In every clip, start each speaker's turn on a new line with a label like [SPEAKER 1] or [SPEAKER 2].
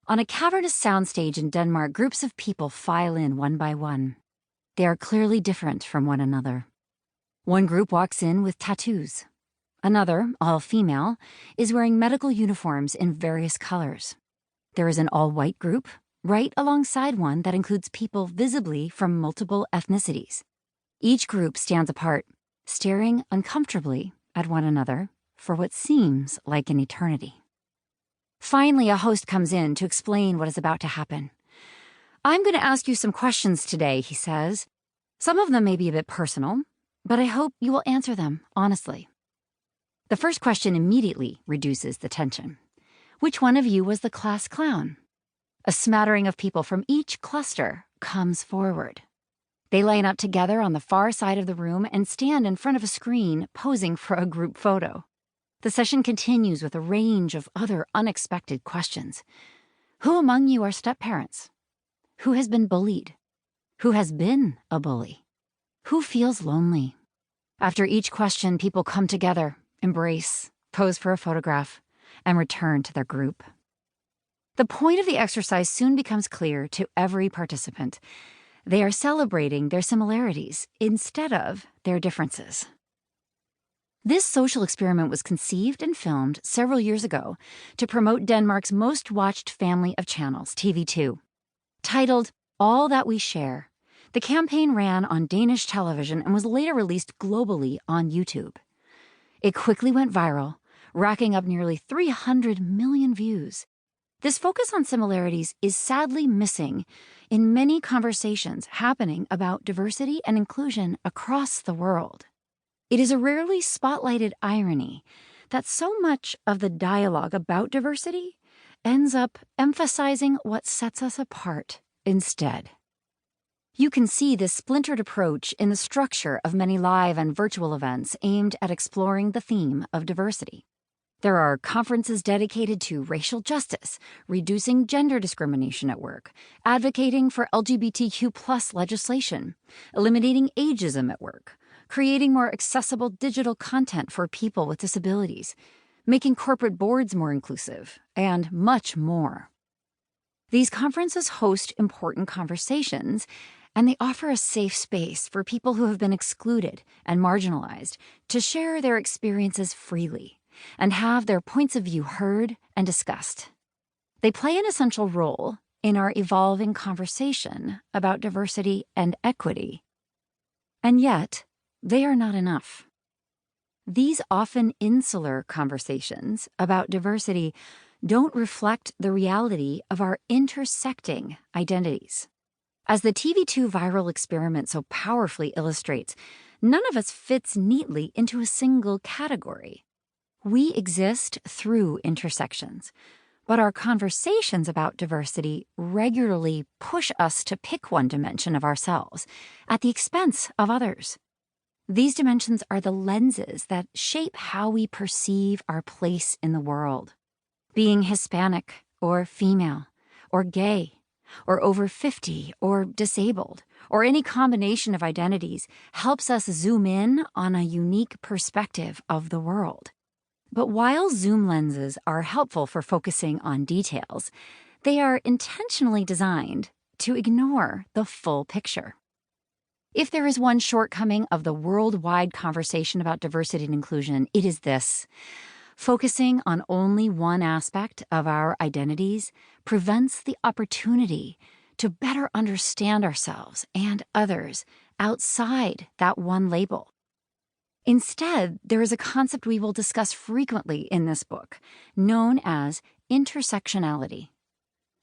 [SPEAKER 1] On a cavernous soundstage in Denmark, groups of people file in one by one. They are clearly different from one another. One group walks in with tattoos. Another, all female, is wearing medical uniforms in various colors. There is an all-white group, right alongside one that includes people visibly from multiple ethnicities. Each group stands apart, staring uncomfortably at one another for what seems like an eternity. Finally, a host comes in to explain what is about to happen. "I'm going to ask you some questions today," he says. "Some of them may be a bit personal, but I hope you will answer them honestly." The first question immediately reduces the tension. Which one of you was the class clown? A smattering of people from each cluster comes forward. They line up together on the far side of the room and stand in front of a screen, posing for a group photo. The session continues with a range of other unexpected questions. Who among you are step-parents? Who has been bullied? Who has been a bully? Who feels lonely? After each question, people come together, embrace, pose for a photograph, and return to their group. The point of the exercise soon becomes clear to every participant. They are celebrating their similarities instead of their differences. This social experiment was conceived and filmed several years ago to promote Denmark's most watched family of channels, TV2. Titled All That We Share, the campaign ran on Danish television and was later released globally on YouTube. It quickly went viral, racking up nearly 300 million views. This focus on similarities is sadly missing in many conversations happening about diversity and inclusion across the world. It is a rarely spotlighted irony that so much of the dialogue about diversity ends up emphasizing what sets us apart instead. You can see this splintered approach in the structure of many live and virtual events aimed at exploring the theme of diversity. There are conferences dedicated to racial justice, reducing gender discrimination at work, advocating for LGBTQ+ legislation, eliminating ageism at work, creating more accessible digital content for people with disabilities, making corporate boards more inclusive, and much more. These conferences host important conversations, and they offer a safe space for people who have been excluded and marginalized to share their experiences freely and have their points of view heard and discussed. They play an essential role in our evolving conversation about diversity and equity. And yet, they are not enough. These often insular conversations about diversity don't reflect the reality of our intersecting identities. As the TV2 viral experiment so powerfully illustrates, none of us fits neatly into a single category. We exist through intersections, but our conversations about diversity regularly push us to pick one dimension of ourselves at the expense of others. These dimensions are the lenses that shape how we perceive our place in the world. Being Hispanic or female or gay or over 50 or disabled or any combination of identities helps us zoom in on a unique perspective of the world. But while zoom lenses are helpful for focusing on details, they are intentionally designed to ignore the full picture. If there is one shortcoming of the worldwide conversation about diversity and inclusion, it is this. Focusing on only one aspect of our identities prevents the opportunity to better understand ourselves and others outside that one label. Instead, there is a concept we will discuss frequently in this book, known as intersectionality.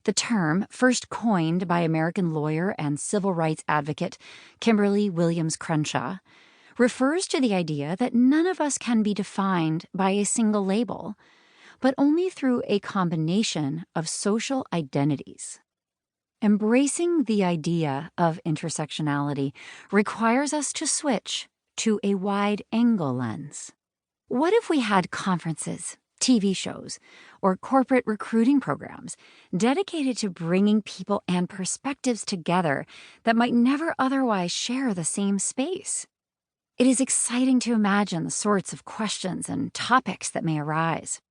[SPEAKER 1] The term, first coined by American lawyer and civil rights advocate Kimberly Williams Crenshaw, refers to the idea that none of us can be defined by a single label, but only through a combination of social identities. Embracing the idea of intersectionality requires us to switch to a wide-angle lens. What if we had conferences, TV shows, or corporate recruiting programs dedicated to bringing people and perspectives together that might never otherwise share the same space? It is exciting to imagine the sorts of questions and topics that may arise.